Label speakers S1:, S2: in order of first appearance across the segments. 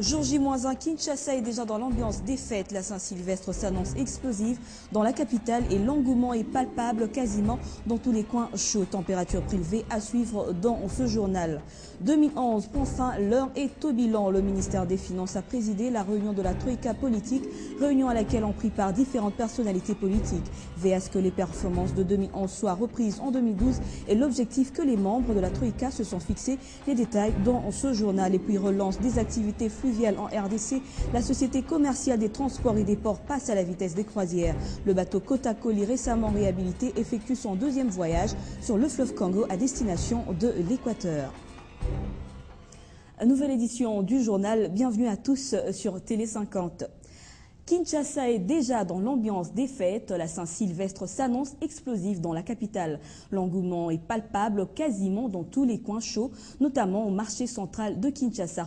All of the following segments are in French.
S1: Jour J-1, Kinshasa est déjà dans l'ambiance des fêtes. La Saint-Sylvestre s'annonce explosive dans la capitale et l'engouement est palpable quasiment dans tous les coins chauds. Température prélevée à suivre dans ce journal. 2011 prend fin, l'heure est au bilan. Le ministère des Finances a présidé la réunion de la Troïka politique, réunion à laquelle ont pris part différentes personnalités politiques. Veille à ce que les performances de 2011 soient reprises en 2012 et l'objectif que les membres de la Troïka se sont fixés. Les détails dans ce journal. Et puis relance des activités fluviales en RDC. La société commerciale des transports et des ports passe à la vitesse des croisières. Le bateau Kotakoli, récemment réhabilité, effectue son deuxième voyage sur le fleuve Congo à destination de l'Équateur. Nouvelle édition du journal. Bienvenue à tous sur Télé 50. Kinshasa est déjà dans l'ambiance des fêtes. La Saint-Sylvestre s'annonce explosive dans la capitale. L'engouement est palpable quasiment dans tous les coins chauds, notamment au marché central de Kinshasa.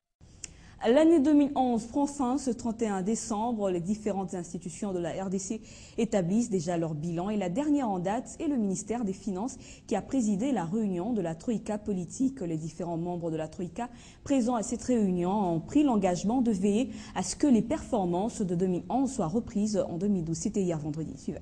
S1: L'année 2011 prend fin ce 31 décembre. Les différentes institutions de la RDC établissent déjà leur bilan et la dernière en date est le ministère des Finances qui a présidé la réunion de la Troïka politique. Les différents membres de la Troïka présents à cette réunion ont pris l'engagement de veiller à ce que les performances de 2011 soient reprises en 2012. C'était hier vendredi. Suivez.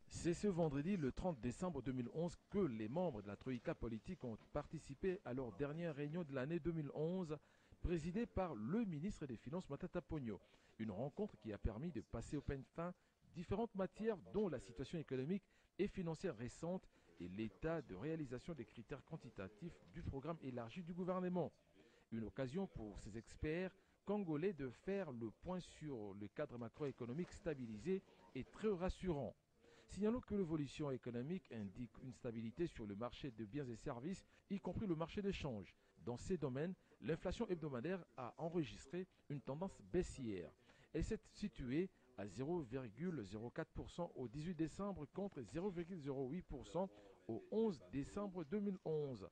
S2: C'est ce vendredi, le 30 décembre 2011, que les membres de la Troïka politique ont participé à leur dernière réunion de l'année 2011, présidée par le ministre des Finances Matata Ponyo. Une rencontre qui a permis de passer au peigne fin différentes matières dont la situation économique et financière récente et l'état de réalisation des critères quantitatifs du programme élargi du gouvernement. Une occasion pour ces experts congolais de faire le point sur le cadre macroéconomique stabilisé et très rassurant. Signalons que l'évolution économique indique une stabilité sur le marché de biens et services, y compris le marché d'échange. Dans ces domaines, l'inflation hebdomadaire a enregistré une tendance baissière. Elle s'est située à 0,04% au 18 décembre contre 0,08% au 11 décembre 2011.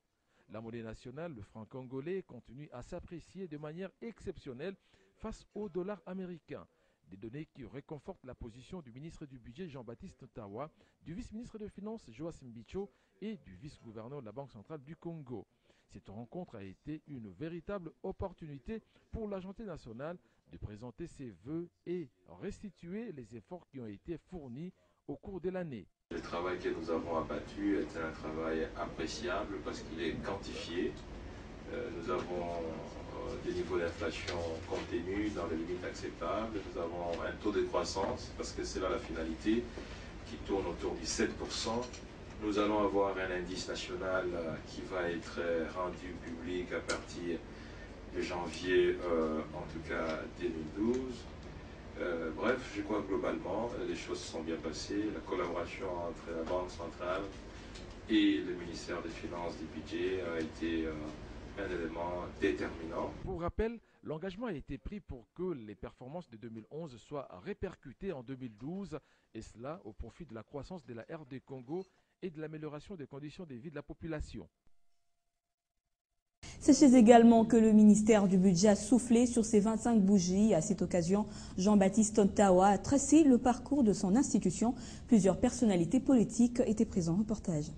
S2: La monnaie nationale, le franc congolais, continue à s'apprécier de manière exceptionnelle face au dollar américain. Des données qui réconfortent la position du ministre du Budget Jean-Baptiste Ntawa, du vice-ministre des Finances Joachim Bicho et du vice-gouverneur de la Banque centrale du Congo. Cette rencontre a été une véritable opportunité pour l'Agence nationale de présenter ses vœux et restituer les efforts qui ont été fournis au cours de l'année.
S3: Le travail que nous avons abattu est un travail appréciable parce qu'il est quantifié. Nous avons des niveaux d'inflation contenus dans les limites acceptables. Nous avons un taux de croissance, parce que c'est là la finalité, qui tourne autour du 7%. Nous allons avoir un indice national qui va être rendu public à partir de janvier, en tout cas 2012. Bref, je crois que globalement, les choses se sont bien passées. La collaboration entre la Banque centrale et le ministère des Finances et du Budget a été un élément déterminant.
S2: Pour rappel, l'engagement a été pris pour que les performances de 2011 soient répercutées en 2012, et cela au profit de la croissance de la RD Congo et de l'amélioration des conditions de vie de la population.
S1: Sachez également que le ministère du Budget a soufflé sur ses 25 bougies. À cette occasion, Jean-Baptiste Ntawa a tracé le parcours de son institution. Plusieurs personnalités politiques étaient présentes. Reportage.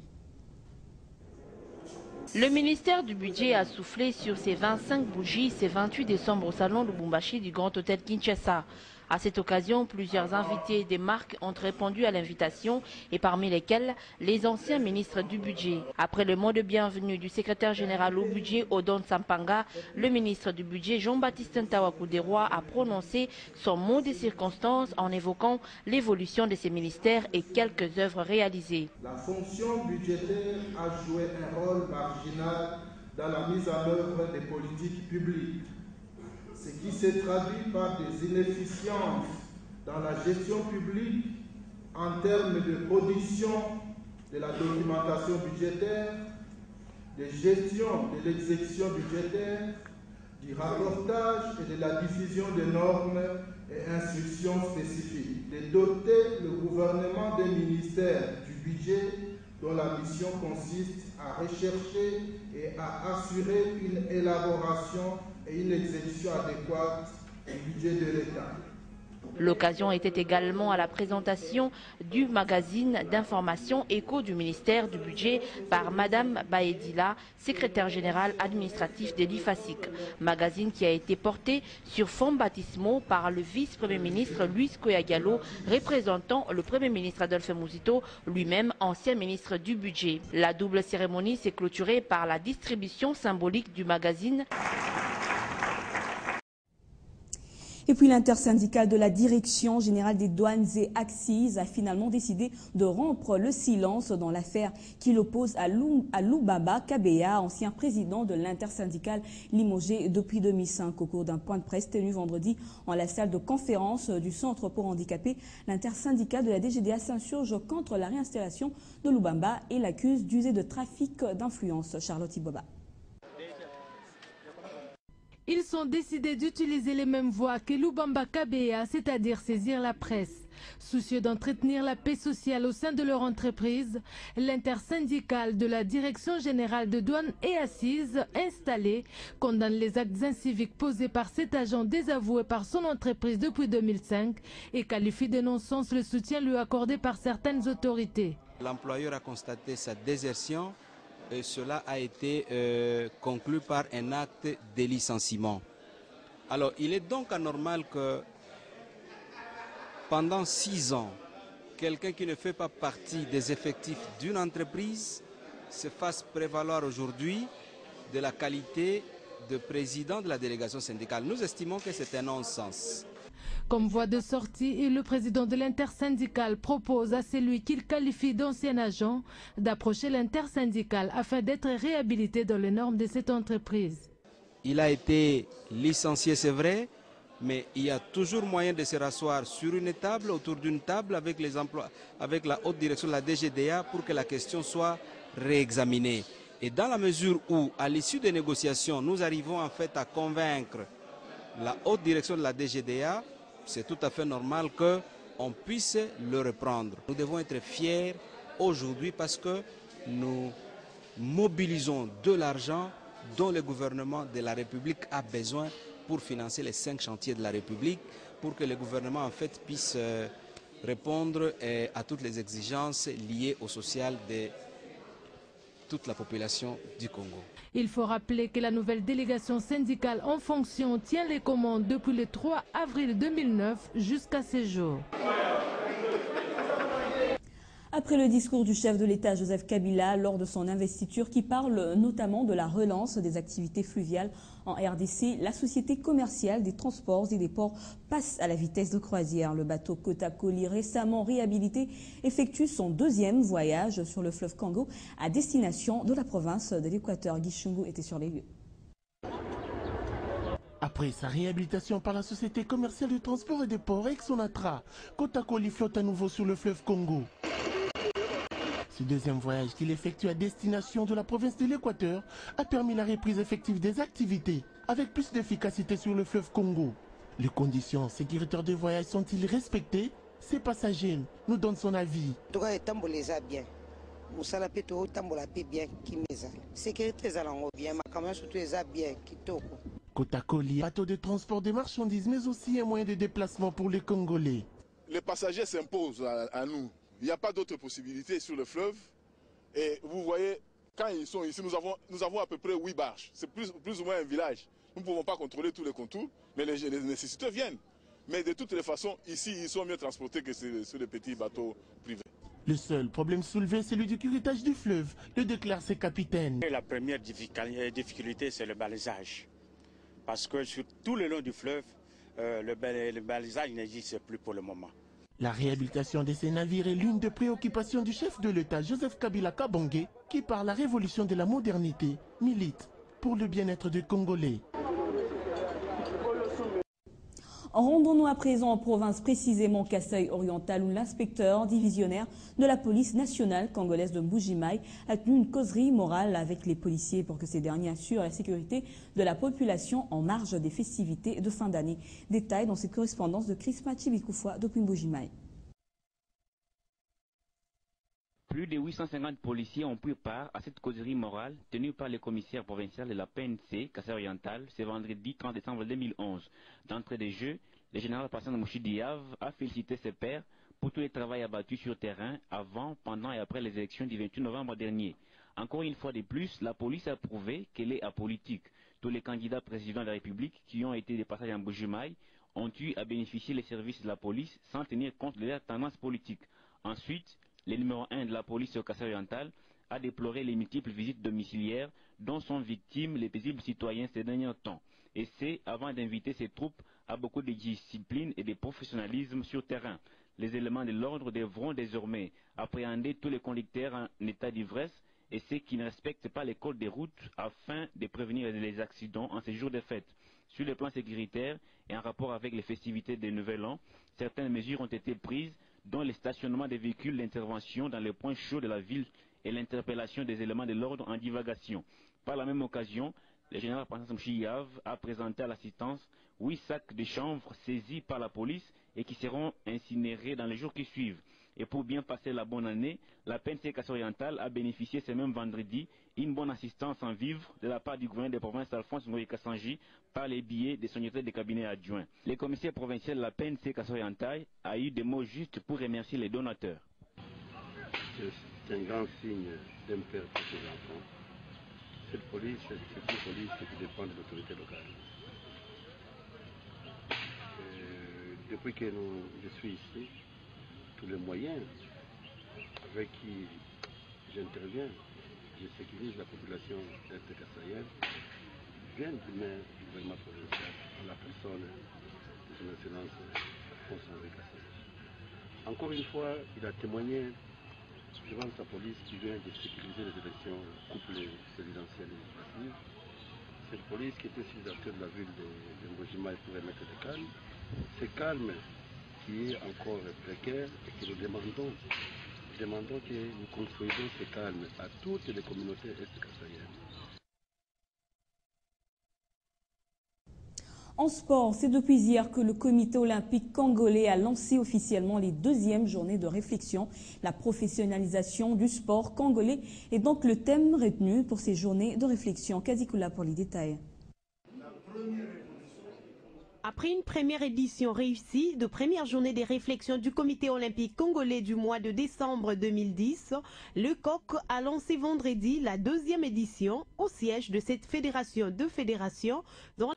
S4: Le ministère du Budget a soufflé sur ses 25 bougies ce 28 décembre au salon Lubumbashi du Grand Hôtel Kinshasa. À cette occasion, plusieurs invités des marques ont répondu à l'invitation et parmi lesquels les anciens ministres du Budget. Après le mot de bienvenue du secrétaire général au Budget, Odon Sampanga, le ministre du Budget, Jean-Baptiste Ntawa Kuderoy, a prononcé son mot de circonstance en évoquant l'évolution de ses ministères et quelques œuvres réalisées.
S5: La fonction budgétaire a joué un rôle marginal dans la mise en œuvre des politiques publiques, ce qui s'est traduit par des inefficiences dans la gestion publique en termes de production de la documentation budgétaire, de gestion de l'exécution budgétaire, du rapportage et de la diffusion des normes et instructions spécifiques, de doter le gouvernement des ministères du budget dont la mission consiste à rechercher et à assurer une élaboration et une exécution adéquate du budget de l'État.
S4: L'occasion était également à la présentation du magazine d'information Écho du ministère du Budget par Madame Baedila, secrétaire générale administratif de l'IFASIC. Magazine qui a été porté sur fonds baptismaux par le vice-premier ministre Luis Koyagalo, représentant le premier ministre Adolphe Muzito, lui-même ancien ministre du Budget. La double cérémonie s'est clôturée par la distribution symbolique du magazine.
S1: Et puis l'intersyndicale de la Direction générale des douanes et accises a finalement décidé de rompre le silence dans l'affaire qui l'oppose à Loubamba Kabea, ancien président de l'intersyndicale limogé depuis 2005. Au cours d'un point de presse tenu vendredi en la salle de conférence du Centre pour handicapés, l'intersyndicale de la DGDA s'insurge contre la réinstallation de Loubamba et l'accuse d'user de trafic d'influence. Charlotte Iboba.
S6: Ils sont décidés d'utiliser les mêmes voies que Loubamba Kabea, c'est-à-dire saisir la presse. Soucieux d'entretenir la paix sociale au sein de leur entreprise, l'intersyndicale de la Direction générale de douane et assises installée condamne les actes inciviques posés par cet agent désavoué par son entreprise depuis 2005 et qualifie de non-sens le soutien lui accordé par certaines autorités.
S7: L'employeur a constaté sa désertion. Et cela a été conclu par un acte de licenciement. Alors, il est donc anormal que pendant 6 ans, quelqu'un qui ne fait pas partie des effectifs d'une entreprise se fasse prévaloir aujourd'hui de la qualité de président de la délégation syndicale. Nous estimons que c'est un non-sens.
S6: Comme voie de sortie, le président de l'intersyndicale propose à celui qu'il qualifie d'ancien agent d'approcher l'intersyndicale afin d'être réhabilité dans les normes de cette entreprise.
S7: Il a été licencié, c'est vrai, mais il y a toujours moyen de se rasseoir sur une table, autour d'une table avec la haute direction de la DGDA pour que la question soit réexaminée. Et dans la mesure où, à l'issue des négociations, nous arrivons en fait à convaincre la haute direction de la DGDA, c'est tout à fait normal qu'on puisse le reprendre. Nous devons être fiers aujourd'hui parce que nous mobilisons de l'argent dont le gouvernement de la République a besoin pour financer les 5 chantiers de la République, pour que le gouvernement en fait puisse répondre à toutes les exigences liées au social de toute la population du Congo.
S6: Il faut rappeler que la nouvelle délégation syndicale en fonction tient les commandes depuis le 3 avril 2009 jusqu'à ce jour.
S1: Après le discours du chef de l'État Joseph Kabila lors de son investiture qui parle notamment de la relance des activités fluviales en RDC, la société commerciale des transports et des ports passe à la vitesse de croisière. Le bateau Kotakoli, récemment réhabilité, effectue son 2e voyage sur le fleuve Congo à destination de la province de l'Équateur. Guy Chungu était sur les lieux.
S8: Après sa réhabilitation par la société commerciale de transport et des ports Exonatra, Kotakoli flotte à nouveau sur le fleuve Congo. Ce 2e voyage qu'il effectue à destination de la province de l'Équateur a permis la reprise effective des activités avec plus d'efficacité sur le fleuve Congo. Les conditions sécuritaires de voyage sont-ils respectées? Ces passagers nous donnent son avis. Kotakoli, bateau de transport de marchandises mais aussi un moyen de déplacement pour les Congolais.
S9: Les passagers s'imposent à nous. Il n'y a pas d'autre possibilité sur le fleuve. Et vous voyez, quand ils sont ici, nous avons à peu près 8 barges. C'est plus ou moins un village. Nous ne pouvons pas contrôler tous les contours, mais les nécessiteux viennent. Mais de toutes les façons, ici, ils sont mieux transportés que sur les petits bateaux privés.
S8: Le seul problème soulevé, c'est le curtage du fleuve, le déclarent ses capitaines.
S10: La première difficulté, c'est le balisage. Parce que sur tout le long du fleuve, le balisage n'existe plus pour le moment.
S8: La réhabilitation de ces navires est l'une des préoccupations du chef de l'État, Joseph Kabila Kabange, qui par la révolution de la modernité milite pour le bien-être des Congolais.
S1: Rendons-nous à présent en province, précisément Kasaï-Oriental, où l'inspecteur divisionnaire de la police nationale congolaise de Mbuji-Mayi a tenu une causerie morale avec les policiers pour que ces derniers assurent la sécurité de la population en marge des festivités de fin d'année. Détail dans cette correspondance de Chris Machibikoufwa depuis Mbuji-Mayi.
S11: Plus de 850 policiers ont pris part à cette causerie morale tenue par le commissaire provincial de la PNC, Kasaï-Oriental, ce vendredi 30 décembre 2011. D'entrée de jeu, le général Passane Mouchi Diav a félicité ses pairs pour tout le travail abattu sur terrain avant, pendant et après les élections du 28 novembre dernier. Encore une fois de plus, la police a prouvé qu'elle est apolitique. Tous les candidats présidents de la République qui ont été des passages en Bujumaï ont eu à bénéficier des services de la police sans tenir compte de leur tendance politique. Ensuite, le numéro 1 de la police au Kassai-Oriental a déploré les multiples visites domiciliaires dont sont victimes les paisibles citoyens ces derniers temps. Et c'est avant d'inviter ses troupes à beaucoup de discipline et de professionnalisme sur terrain. Les éléments de l'ordre devront désormais appréhender tous les conducteurs en état d'ivresse et ceux qui ne respectent pas les codes des routes afin de prévenir les accidents en ces jours de fête. Sur le plan sécuritaire et en rapport avec les festivités de Nouvel An, certaines mesures ont été prises, dont le stationnement des véhicules, l'intervention dans les points chauds de la ville et l'interpellation des éléments de l'ordre en divagation. Par la même occasion, le général Passane Mouchidiav a présenté à l'assistance 8 sacs de chanvre saisis par la police et qui seront incinérés dans les jours qui suivent. Et pour bien passer la bonne année, la PNC Kassai-Oriental a bénéficié ce même vendredi une bonne assistance en vivres de la part du gouverneur des provinces Alphonse Ngoyi Kassanji par les billets des secrétaires de cabinet adjoints. Le commissaire provincial de la PNC Kassai-Oriental a eu des mots justes pour remercier les donateurs.
S12: C'est un grand signe d'un père pour ses enfants. Cette police, c'est une police qui dépend de l'autorité locale. Depuis que je suis ici, tous les moyens avec qui j'interviens, je sécurise la population d'Est Kassaïenne, viennent du maire du gouvernement provincial, en la personne de son excellence Alphonse Ngoyi Kassanji. Encore une fois, il a témoigné devant sa police qui vient de sécuriser les élections couplées présidentielles et législatives. Cette police qui était sous-acteur de la ville de Mbujimaï pour remettre le calme. Ce calme qui est encore précaire et que nous demandons que nous construisons ce calme à toutes les communautés est-kassaïennes.
S1: En sport, c'est depuis hier que le comité olympique congolais a lancé officiellement les deuxièmes journées de réflexion. La professionnalisation du sport congolais est donc le thème retenu pour ces journées de réflexion. Kazikula pour les détails.
S13: Après une première édition réussie de première journée des réflexions du comité olympique congolais du mois de décembre 2010, le COC a lancé vendredi la deuxième édition au siège de cette fédération de fédérations dont